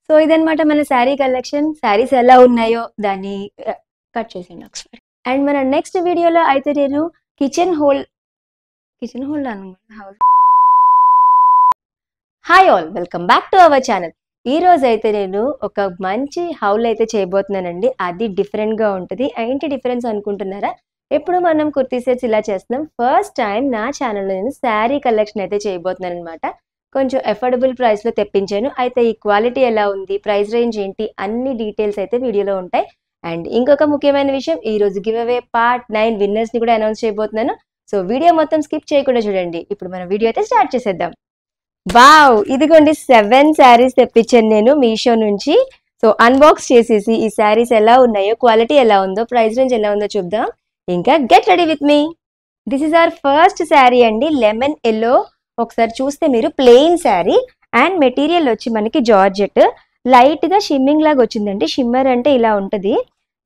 So ఇదన్నమాట మన sari collection. Saris ఎలా ఉన్నాయో దాన్ని కట్ చేసేయండి ఒకసారి. అండ్ మన నెక్స్ట్ వీడియోలో అయితే నేను కిచెన్ హోల్డ్ అనమాట. Hi all, welcome back to our channel. ఈ రోజు అయితే నేను ఒక మంచి హౌల్ అయితే చేయబోతున్నానండి. అది డిఫరెంట్ గా ఉంటుంది. ఏంటి డిఫరెన్స్ అనుకుంటున్నారా? ఎప్పుడు మనం కుర్తీ సెట్స్ ఇలా చేస్తున్నాం. ఫస్ట్ టైం నా ఛానల్లో నేను శారీ కలెక్షన్ అయితే చేయబోతున్నాను అనమాట. కొంచెం ఎఫోర్డబుల్ ప్రైస్ లో తెప్పించాను. అయితే ఈ క్వాలిటీ ఎలా ఉంది, ప్రైస్ రేంజ్ ఏంటి, అన్ని డీటెయిల్స్ అయితే వీడియోలో ఉంటాయి. అండ్ ఇంకొక ముఖ్యమైన విషయం, ఈ రోజు గివ్ అవే పార్ట్ 9 విన్నర్స్ ని కూడా అనౌన్స్ చేయబోతున్నాను. సో వీడియో మొత్తం స్కిప్ చేయకుండా చూడండి. ఇప్పుడు మన వీడియో అయితే స్టార్ట్ చేసేద్దాం. వావ్, ఇదిగోండి 7 శారీస్ తెప్పించాను నేను మీషో నుంచి. సో అన్బాక్స్ చేసేసి ఈ శారీస్ ఎలా ఉన్నాయో, క్వాలిటీ ఎలా ఉందో, ప్రైస్ రేంజ్ ఎలా ఉందో చూద్దాం. ఇంకా get ready with me. This is our first sari అండి, లెమన్ ఎల్లో. ఒకసారి చూస్తే మీరు ప్లెయిన్ శారీ అండ్ మెటీరియల్ వచ్చి మనకి జార్జెట్. లైట్ గా షిమ్మింగ్ లాగా వచ్చిందండి. షిమ్మర్ అంటే ఇలా ఉంటది.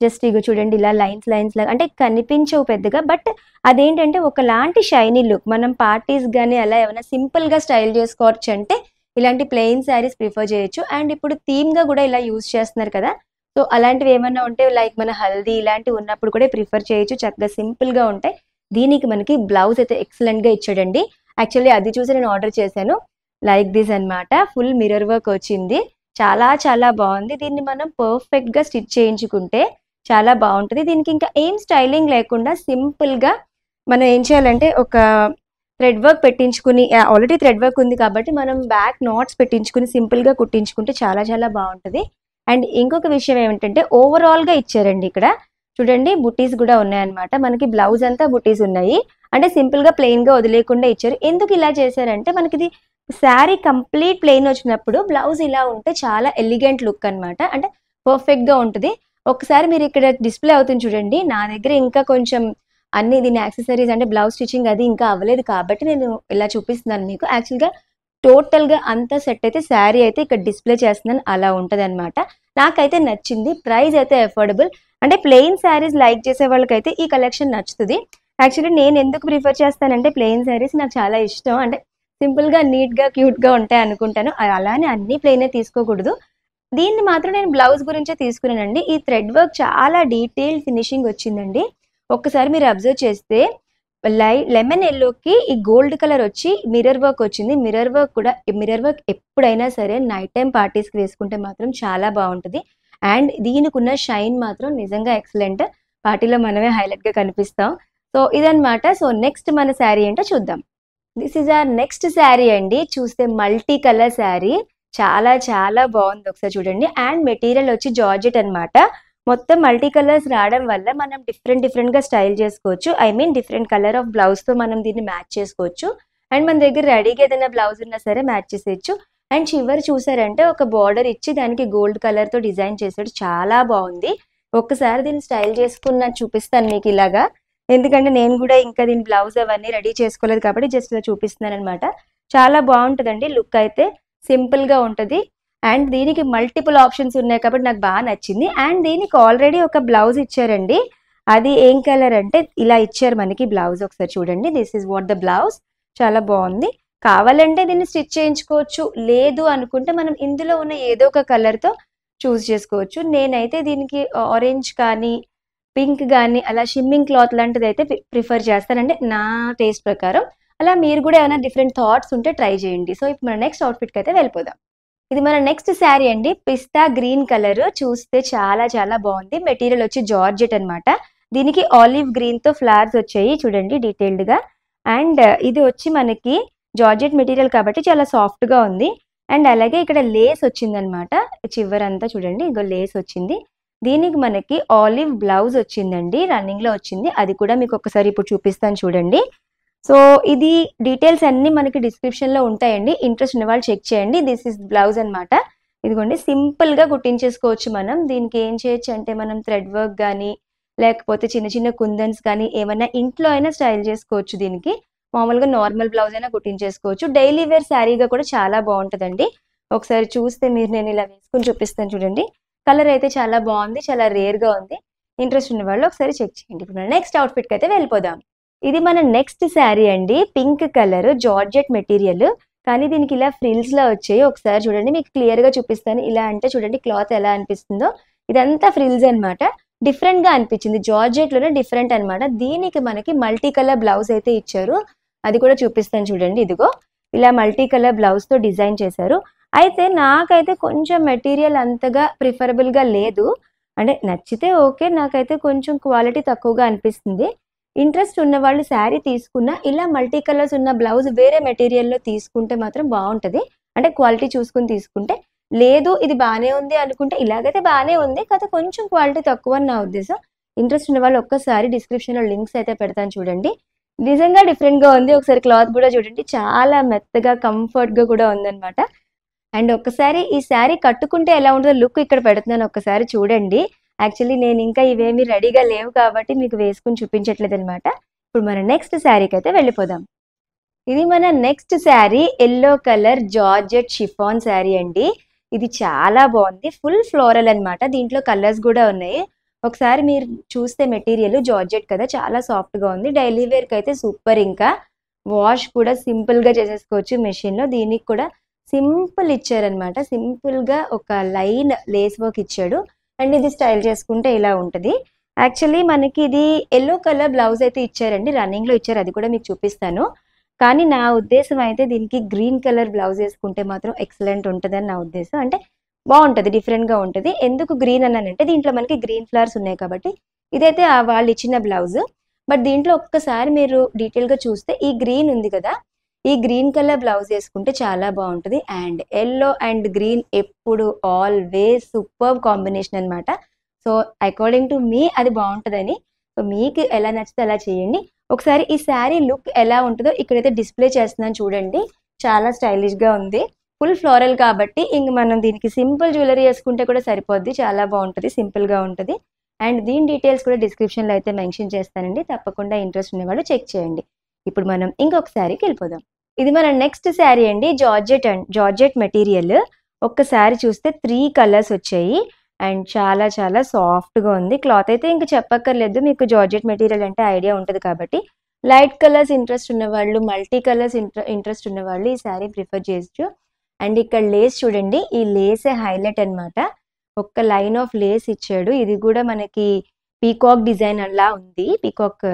జస్ట్ ఇగో చూడండి, ఇలా లైన్స్ లాగా అంటే కనిపించవు పెద్దగా, బట్ అదేంటంటే ఒకలాంటి షైనీ లుక్. మనం పార్టీస్ కానీ అలా ఏమైనా సింపుల్ గా స్టైల్ చేసుకోవచ్చు అంటే ఇలాంటి ప్లెయిన్ శారీస్ ప్రిఫర్ చేయొచ్చు. అండ్ ఇప్పుడు థీమ్ గా కూడా ఇలా యూజ్ చేస్తున్నారు కదా, సో అలాంటివి ఏమైనా ఉంటే లైక్ మన హల్దీ ఇలాంటివి ఉన్నప్పుడు కూడా ప్రిఫర్ చేయొచ్చు. చక్కగా సింపుల్ గా ఉంటాయి. దీనికి మనకి బ్లౌజ్ అయితే ఎక్సలెంట్ గా ఇచ్చాడండి. యాక్చువల్లీ అది చూసి నేను ఆర్డర్ చేశాను. లైక్ దిస్ అన్నమాట, ఫుల్ మిర్రర్ వర్క్ వచ్చింది. చాలా చాలా బాగుంది. దీన్ని మనం పర్ఫెక్ట్ గా స్టిచ్ చేయించుకుంటే చాలా బాగుంటుంది. దీనికి ఇంకా ఏం స్టైలింగ్ లేకుండా సింపుల్ గా మనం ఏం చేయాలంటే ఒక థ్రెడ్ వర్క్ పెట్టించుకుని, ఆల్రెడీ థ్రెడ్ వర్క్ ఉంది కాబట్టి మనం బ్యాక్ నాట్స్ పెట్టించుకుని సింపుల్ గా కుట్టించుకుంటే చాలా చాలా బాగుంటుంది. అండ్ ఇంకొక విషయం ఏమిటంటే ఓవరాల్ గా ఇచ్చారండి. ఇక్కడ చూడండి బుటీస్ కూడా ఉన్నాయన్నమాట. మనకి బ్లౌజ్ అంతా బుటీస్ ఉన్నాయి. అంటే సింపుల్ గా ప్లెయిన్ గా వదిలేకుండా ఇచ్చారు. ఎందుకు ఇలా చేశారంటే మనకి ఇది శారీ కంప్లీట్ ప్లెయిన్ వచ్చినప్పుడు బ్లౌజ్ ఇలా ఉంటే చాలా ఎలిగెంట్ లుక్ అన్నమాట. అంటే పర్ఫెక్ట్ గా ఉంటుంది. ఒకసారి మీరు ఇక్కడ డిస్ప్లే అవుతుంది చూడండి. నా దగ్గర ఇంకా కొంచెం అన్ని దీని యాక్సెసరీస్ అంటే బ్లౌజ్ స్టిచ్చింగ్ అది ఇంకా అవ్వలేదు కాబట్టి నేను ఇలా చూపిస్తున్నాను మీకు. యాక్చువల్గా టోటల్ గా అంతా సెట్ అయితే శారీ అయితే ఇక్కడ డిస్ప్లే చేస్తున్నాను. అలా ఉంటది అనమాట. నాకైతే నచ్చింది. ప్రైస్ అయితే అఫోర్డబుల్. అంటే ప్లెయిన్ శారీస్ లైక్ చేసే వాళ్ళకైతే ఈ కలెక్షన్ నచ్చుతుంది. యాక్చువల్లీ నేను ఎందుకు ప్రిఫర్ చేస్తానంటే ప్లెయిన్ శారీస్ నాకు చాలా ఇష్టం. అంటే సింపుల్ గా నీట్ గా క్యూట్ గా ఉంటాయి అనుకుంటాను. అలానే అన్ని ప్లెయినే తీసుకోకూడదు. దీన్ని మాత్రం నేను బ్లౌజ్ గురించే తీసుకున్నానండి. ఈ థ్రెడ్ వర్క్ చాలా డీటెయిల్ ఫినిషింగ్ వచ్చిందండి. ఒక్కసారి మీరు అబ్జర్వ్ చేస్తే లెమన్ ఎల్లోకి ఈ గోల్డ్ కలర్ వచ్చి మిర్రర్ వర్క్ వచ్చింది. మిర్రర్ వర్క్ ఎప్పుడైనా సరే నైట్ టైం పార్టీస్కి వేసుకుంటే మాత్రం చాలా బాగుంటుంది. అండ్ దీనికి ఉన్న షైన్ మాత్రం నిజంగా ఎక్సలెంట్. పార్టీలో మనమే హైలైట్ గా కనిపిస్తాం. సో ఇదన్నమాట. సో నెక్స్ట్ మన శారీ ఏంటో చూద్దాం. This is our next sari అండి. చూస్తే మల్టీ కలర్ శారీ, చాలా చాలా బాగుంది. ఒకసారి చూడండి. అండ్ మెటీరియల్ వచ్చి జార్జెట్ అన్నమాట. మొత్తం మల్టీ కలర్స్ రావడం వల్ల మనం డిఫరెంట్ గా స్టైల్ చేసుకోవచ్చు. I mean different colour of blouse తో మనం దీన్ని మ్యాచ్ చేసుకోవచ్చు. అండ్ మన దగ్గర రెడీగా ఏదైనా బ్లౌజ్ ఉన్నా సరే మ్యాచ్ చేసేయచ్చు. అండ్ చివరి చూసారంటే ఒక బార్డర్ ఇచ్చి దానికి గోల్డ్ కలర్ తో డిజైన్ చేసాడు. చాలా బాగుంది. ఒక్కసారి దీన్ని స్టైల్ చేసుకున్న చూపిస్తాను మీకు ఇలాగా. ఎందుకంటే నేను కూడా ఇంకా దీని బ్లౌజ్ అవన్నీ రెడీ చేసుకోలేదు కాబట్టి జస్ట్ ఇలా చూపిస్తున్నాను అనమాట. చాలా బాగుంటుందండి. లుక్ అయితే సింపుల్ గా ఉంటది. అండ్ దీనికి మల్టిపుల్ ఆప్షన్స్ ఉన్నాయి కాబట్టి నాకు బాగా నచ్చింది. అండ్ దీనికి ఆల్రెడీ ఒక బ్లౌజ్ ఇచ్చారండి. అది ఏం కలర్ అంటే ఇలా ఇచ్చారు మనకి బ్లౌజ్. ఒకసారి చూడండి. This is what the blouse. చాలా బాగుంది. కావాలంటే దీన్ని స్టిచ్ చేయించుకోవచ్చు. లేదు అనుకుంటే మనం ఇందులో ఉన్న ఏదో ఒక కలర్ తో చూస్ చేసుకోవచ్చు. నేనైతే దీనికి ఆరెంజ్ కానీ పింక్ కానీ అలా షిమ్మింగ్ క్లాత్ లాంటిది అయితే ప్రిఫర్ చేస్తానండి నా టేస్ట్ ప్రకారం. అలా మీరు కూడా ఏమైనా డిఫరెంట్ థాట్స్ ఉంటే ట్రై చేయండి. సో ఇప్పుడు మన నెక్స్ట్ అవుట్ఫిట్కి అయితే వెళ్ళిపోదాం. ఇది మన నెక్స్ట్ శారీ అండి. పిస్తా గ్రీన్ కలర్. చూస్తే చాలా చాలా బాగుంది. మెటీరియల్ వచ్చి జార్జెట్ అన్నమాట. దీనికి ఆలివ్ గ్రీన్ తో ఫ్లవర్స్ వచ్చాయి చూడండి డీటెయిల్డ్ గా. అండ్ ఇది వచ్చి మనకి జార్జెట్ మెటీరియల్ కాబట్టి చాలా సాఫ్ట్ గా ఉంది. అండ్ అలాగే ఇక్కడ లేస్ వచ్చిందనమాట. చివరంతా చూడండి, ఇంకో లేస్ వచ్చింది. దీనికి మనకి ఆలివ్ బ్లౌజ్ వచ్చిందండి. రన్నింగ్ లో వచ్చింది. అది కూడా మీకు ఒకసారి ఇప్పుడు చూపిస్తాను చూడండి. సో ఇది డీటెయిల్స్ అన్ని మనకి డిస్క్రిప్షన్ లో ఉంటాయండి. ఇంట్రెస్ట్ ఉన్న వాళ్ళు చెక్ చేయండి. దిస్ ఇస్ బ్లౌజ్ అన్నమాట. ఇదిగోండి సింపుల్ గా కుట్టించేసుకోవచ్చు మనం. దీనికి ఏం చేయొచ్చు అంటే మనం థ్రెడ్ వర్క్ కానీ లేకపోతే చిన్న చిన్న కుందన్స్ కానీ ఏమైనా ఇంట్లో అయినా స్టైల్ చేసుకోవచ్చు. దీనికి మామూలుగా నార్మల్ బ్లౌజ్ అయినా కుట్టించేసుకోవచ్చు. డైలీ వేర్ శారీగా కూడా చాలా బాగుంటుందండి. ఒకసారి చూస్తే మీరు, నేను ఇలా వేసుకుని చూపిస్తాను చూడండి. కలర్ అయితే చాలా బాగుంది. చాలా రేర్ గా ఉంది. ఇంట్రెస్ట్ ఉన్న వాళ్ళు ఒకసారి చెక్ చేయండి. ఇప్పుడు నెక్స్ట్ అవుట్ఫిట్ కి అయితే వెళ్ళిపోదాం. ఇది మన నెక్స్ట్ శారీ అండి. పింక్ కలర్ జార్జెట్ మెటీరియల్ కానీ దీనికి ఇలా ఫ్రిల్స్‌లా వచ్చాయి. ఒకసారి చూడండి మీకు క్లియర్‌గా చూపిస్తాను. ఇలా అంటే చూడండి క్లాత్ ఎలా అనిపిస్తుందో. ఇదంతా ఫ్రిల్స్ అన్నమాట. డిఫరెంట్‌గా అనిపించింది. జార్జెట్‌లోనే డిఫరెంట్ అన్నమాట. దీనికి మనకి మల్టీ కలర్ బ్లౌజ్ అయితే ఇచ్చారు. అది కూడా చూపిస్తాను చూడండి. ఇదిగో ఇలా మల్టీ కలర్ బ్లౌజ్‌తో డిజైన్ చేశారు. అయితే నాకైతే కొంచెం మెటీరియల్ అంతగా ప్రిఫరబుల్‌గా లేదు. అంటే నచ్చితే ఓకే. నాకైతే కొంచెం క్వాలిటీ తక్కువగా అనిపిస్తుంది. ఇంట్రెస్ట్ ఉన్నవాళ్ళు శారీ తీసుకున్న ఇలా మల్టీ కలర్స్ ఉన్న బ్లౌజ్ వేరే మెటీరియల్‌లో తీసుకుంటే మాత్రం బావుంటది. అంటే క్వాలిటీ చూసుకొని తీసుకుంటే. లేదు ఇది బానే ఉంది అనుకుంటే ఇలాగైతే బానే ఉంది. కాకపోతే కొంచెం క్వాలిటీ తక్కువ అని నా ఉద్దేశం. ఇంట్రెస్ట్ ఉన్నవాళ్ళు ఒక్కసారి డిస్క్రిప్షన్‌లో లింక్స్ అయితే పెడతాను చూడండి. నిజంగా డిఫరెంట్‌గా ఉంది. ఒకసారి క్లాత్ కూడా చూడండి. చాలా మెత్తగా కంఫర్ట్‌గా కూడా ఉందన్నమాట. అండ్ ఒక్కసారి ఈ శారీ కట్టుకుంటే ఎలా ఉంటదో లుక్ ఇక్కడ పెడుతున్నాను ఒక్కసారి చూడండి. యాక్చువల్లీ నేను ఇంకా ఇవేమీ రెడీగా లేవు కాబట్టి మీకు వేసుకొని చూపించట్లేదన్నమాట. ఇప్పుడు మన నెక్స్ట్ శారీకైతే వెళ్ళిపోదాం. ఇది మన next sari yellow colour georgette chiffon sari అండి. ఇది చాలా బాగుంది. ఫుల్ ఫ్లోరల్ అన్నమాట. దీంట్లో కలర్స్ కూడా ఉన్నాయి. ఒకసారి మీరు చూస్తే మెటీరియల్ జార్జెట్ కదా చాలా సాఫ్ట్‌గా ఉంది. డైలీ వేర్‌కి అయితే సూపర్ ఇంకా. వాష్ కూడా సింపుల్‌గా చేసేసుకోవచ్చు మెషిన్‌లో. దీనికి కూడా సింపుల్ ఇచ్చారనమాట. సింపుల్‌గా ఒక లైన్ లేస్ వర్క్ ఇచ్చాడు. అండ్ ఇది స్టైల్ చేసుకుంటే ఇలా ఉంటది. యాక్చువల్లీ మనకి ఇది యెల్లో కలర్ బ్లౌజ్ అయితే ఇచ్చారండి. రన్నింగ్‌లో ఇచ్చారు. అది కూడా మీకు చూపిస్తాను. కానీ నా ఉద్దేశం అయితే దీనికి గ్రీన్ కలర్ బ్లౌజ్ వేసుకుంటే మాత్రం ఎక్సలెంట్ ఉంటదని నా ఉద్దేశం. అంటే బావుంటది. డిఫరెంట్‌గా ఉంటది. ఎందుకు గ్రీన్ అన్నానంటే దీంట్లో మనకి గ్రీన్ ఫ్లవర్స్ ఉన్నాయి కాబట్టి ఇదైతే వాళ్ళు ఇచ్చిన బ్లౌజ్. బట్ దీంట్లో ఒక్కసారి మీరు డీటెయిల్‌గా చూస్తే ఈ గ్రీన్ ఉంది కదా! ఈ గ్రీన్ కలర్ బ్లౌజ్ వేసుకుంటే చాలా బాగుంటది. అండ్ యెల్లో అండ్ గ్రీన్ ఎప్పుడు ఆల్వేస్ సూపర్బ్ కాంబినేషన్ అన్నమాట. సో అకార్డింగ్ టు మీ అది బాగుంటదని. సో మీకు ఎలా నచ్చితే అలా చేయండి. ఒకసారి ఈ శారీ లుక్ ఎలా ఉంటుందో ఇక్కడైతే డిస్ప్లే చేస్తున్నాను చూడండి. చాలా స్టైలిష్‌గా ఉంది. ఫుల్ ఫ్లోరల్ కాబట్టి ఇంక మనం దీనికి సింపుల్ జ్యువెలరీ వేసుకుంటే కూడా సరిపోద్ది. చాలా బాగుంటది. సింపుల్‌గా ఉంటది. అండ్ దీని డీటెయిల్స్ కూడా డిస్క్రిప్షన్‌లో అయితే మెన్షన్ చేస్తానండి. తప్పకుండా ఇంట్రెస్ట్ ఉన్నవాళ్ళు చెక్ చేయండి. ఇప్పుడు మనం ఇంకొక శారీకి వెళ్ళిపోదాం. ఇది మన నెక్స్ట్ శారీ అండి. Georgette material. ఒక్కసారి చూస్తే 3 కలర్స్ వచ్చాయి. అండ్ చాలా చాలా సాఫ్ట్‌గా ఉంది. క్లాత్ అయితే ఇంక చెప్పక్కర్లేదు. మీకు జార్జెట్ మెటీరియల్ అంటే ఐడియా ఉంటది కాబట్టి. లైట్ కలర్స్ ఇంట్రెస్ట్ ఉన్నవాళ్ళు, మల్టీ కలర్స్ ఇంట్రెస్ట్ ఉన్నవాళ్ళు ఈ శారీ ప్రిఫర్ చేయొచ్చు. అండ్ ఇక్కడ లేస్ చూడండి. ఈ లేసే హైలైట్ అన్నమాట. ఒక్క లైన్ ఆఫ్ లేస్ ఇచ్చాడు. ఇది కూడా మనకి పీకాక్ డిజైన్ అలా ఉంది. పీకాక్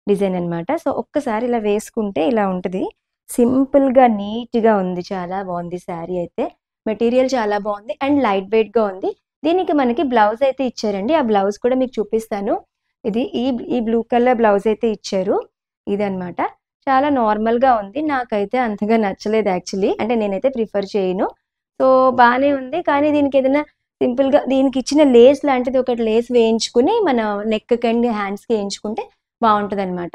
డిజైన్ అన్నమాట. సో ఒక్కసారి ఇలా వేసుకుంటే ఇలా ఉంటది. సింపుల్‌గా నీట్‌గా ఉంది. చాలా బాగుంది శారీ అయితే. మెటీరియల్ చాలా బాగుంది. అండ్ లైట్ వెయిట్‌గా ఉంది. దీనికి మనకి బ్లౌజ్ అయితే ఇచ్చారండి. ఆ బ్లౌజ్ కూడా మీకు చూపిస్తాను. ఇది ఈ బ్లూ కలర్ బ్లౌజ్ అయితే ఇచ్చారు. ఇదన్నమాట. చాలా నార్మల్‌గా ఉంది. నాకైతే అంతగా నచ్చలేదు యాక్చువల్లీ. అంటే నేనైతే ప్రిఫర్ చేయను. సో బానే ఉంది. కానీ దీనికి ఏదైనా సింపుల్‌గా దీనికి ఇచ్చిన లేస్ లాంటిది ఒకటి లేస్ వేయించుకుని మన నెక్‌కి అండ్ హ్యాండ్స్‌కి వేయించుకుంటే బాగుంటదన్నమాట.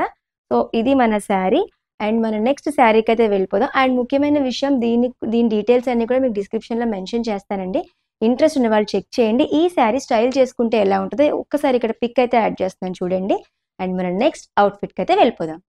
సో ఇది మన శారీ. అండ్ మన నెక్స్ట్ శారీకైతే వెళ్ళిపోదాం. అండ్ ముఖ్యమైన విషయం దీని డీటెయిల్స్ అన్నీ కూడా మీకు డిస్క్రిప్షన్‌లో మెన్షన్ చేస్తానండి. ఇంట్రెస్ట్ ఉన్న వాళ్ళు చెక్ చేయండి. ఈ శారీ స్టైల్ చేసుకుంటే ఎలా ఉంటదో ఒక్కసారి ఇక్కడ పిక్ అయితే యాడ్ చేస్తున్నాను చూడండి. అండ్ మన నెక్స్ట్ అవుట్‌ఫిట్‌కైతే వెళ్ళిపోదాం.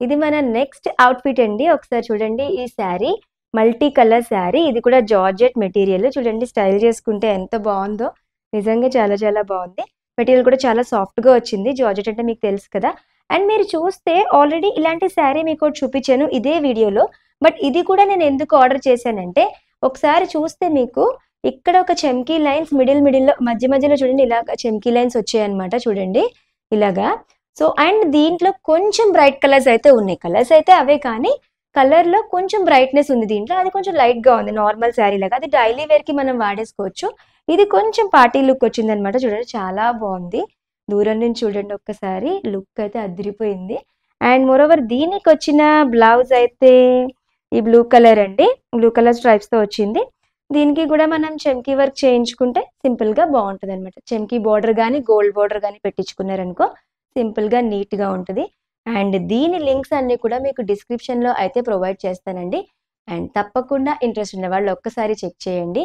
ఇది మన నెక్స్ట్ అవుట్‌ఫిట్ అండి. ఒకసారి చూడండి ఈ శారీ మల్టీ కలర్ శారీ. ఇది కూడా జార్జెట్ మెటీరియల్. చూడండి స్టైల్ చేసుకుంటే ఎంత బాగుందో. నిజంగా చాలా చాలా బాగుంది. మెటీరియల్ కూడా చాలా సాఫ్ట్‌గా వచ్చింది. జార్జెట్ అంటే మీకు తెలుసు కదా! అండ్ మీరు చూస్తే ఆల్రెడీ ఇలాంటి శారీ మీకోటి చూపించాను ఇదే వీడియోలో. బట్ ఇది కూడా నేను ఎందుకు ఆర్డర్ చేశానంటే ఒకసారి చూస్తే మీకు ఇక్కడ ఒక చెమ్కీ లైన్స్ మిడిల్‌లో మధ్యలో చూడండి ఇలాగ చెమ్కీ లైన్స్ వచ్చాయన్నమాట చూడండి. ఇలాగా. సో అండ్ దీంట్లో కొంచెం బ్రైట్ కలర్స్ అయితే ఉన్నాయి. కలర్స్ అయితే అవే కానీ కలర్‌లో కొంచెం బ్రైట్‌నెస్ ఉంది దీంట్లో. అది కొంచెం లైట్‌గా ఉంది. నార్మల్ శారీ లాగా. అది డైలీ వేర్‌కి మనం వాడేసుకోవచ్చు. ఇది కొంచెం పార్టీ లుక్ వచ్చిందన్నమాట. చూడండి చాలా బాగుంది. దూరం నుంచి చూడండి ఒక్కసారి. లుక్ అయితే అదిరిపోయింది. అండ్ మోరోవర్ దీనికొచ్చిన బ్లౌజ్ అయితే ఈ బ్లూ కలర్ అండి. బ్లూ కలర్ స్ట్రైప్స్‌తో వచ్చింది. దీనికి కూడా మనం చెమ్కీ వర్క్ చేయించుకుంటే సింపుల్‌గా బాగుంటదన్నమాట. చెమ్కీ బోర్డర్ గాని, గోల్డ్ బోర్డర్ గాని పెట్టించుకున్నారనుకో సింపుల్‌గా నీట్‌గా ఉంటది. అండ్ దీని లింక్స్ అన్నీ కూడా మీకు డిస్క్రిప్షన్‌లో అయితే ప్రొవైడ్ చేస్తానండి. అండ్ తప్పకుండా ఇంట్రెస్ట్ ఉన్న వాళ్ళు ఒక్కసారి చెక్ చేయండి.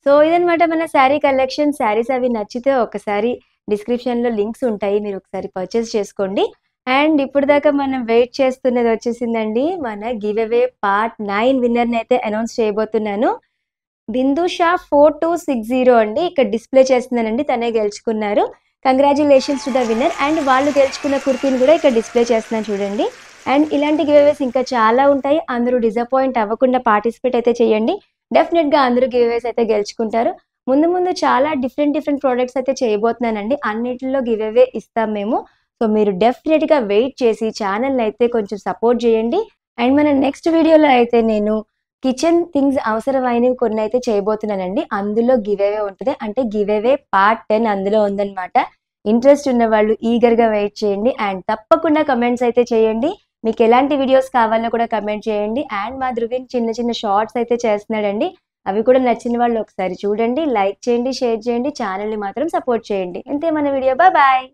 సో ఇదన్నమాట మన శారీ కలెక్షన్. శారీస్ అవి నచ్చితే ఒకసారి డిస్క్రిప్షన్‌లో లింక్స్ ఉంటాయి. మీరు ఒకసారి పర్చేస్ చేసుకోండి. అండ్ ఇప్పటిదాకా మనం వెయిట్ చేస్తున్నది వచ్చేసిందండి. మన గివ్ అవే పార్ట్ 9 విన్నర్‌ని అయితే అనౌన్స్ చేయబోతున్నాను. బిందుషా 4260 అండి. ఇక్కడ డిస్ప్లే చేస్తున్నానండి. తనే గెలుచుకున్నారు. Congratulations to the winner. And వాళ్ళు గెలుచుకున్న కుర్తీని కూడా ఇక్కడ డిస్ప్లే చేస్తున్నాను చూడండి. అండ్ ఇలాంటి గివ్అవేస్ ఇంకా చాలా ఉంటాయి. అందరూ డిసప్పాయింట్ అవ్వకుండా పార్టిసిపేట్ అయితే చేయండి. డెఫినెట్‌గా అందరూ గివ్అవేస్ అయితే గెలుచుకుంటారు. ముందు చాలా డిఫరెంట్ ప్రొడక్ట్స్ అయితే చేయబోతున్నానండి. అన్నిటిలో గివ్అవే ఇస్తాం మేము. సో, మీరు డెఫినెట్‌గా వెయిట్ చేసి ఛానెల్‌ని అయితే కొంచెం సపోర్ట్ చేయండి. అండ్ మన నెక్స్ట్ వీడియోలో అయితే నేను కిచెన్ థింగ్స్ అవసరమైనవి కొన్నైతే చేయబోతున్నానండి. అందులో గివ్అవే ఉంటది. అంటే గివ్అవే పార్ట్ 10 అందులో ఉందన్నమాట. ఇంట్రెస్ట్ ఉన్నవాళ్ళు ఈగర్‌గా వెయిట్ చేయండి. అండ్ తప్పకుండా కమెంట్స్ అయితే చేయండి. మీకెలాంటి వీడియోస్ కావాలో కూడా కమెంట్ చేయండి. అండ్ మా ధృవిన్ చిన్న షార్ట్స్ అయితే చేస్తున్నాడండి. అవి కూడా నచ్చిన వాళ్ళు ఒకసారి చూడండి. లైక్ చేయండి, షేర్ చేయండి. ఛానెల్‌ని మాత్రం సపోర్ట్ చేయండి. ఇంతే మన వీడియో. బాయ్.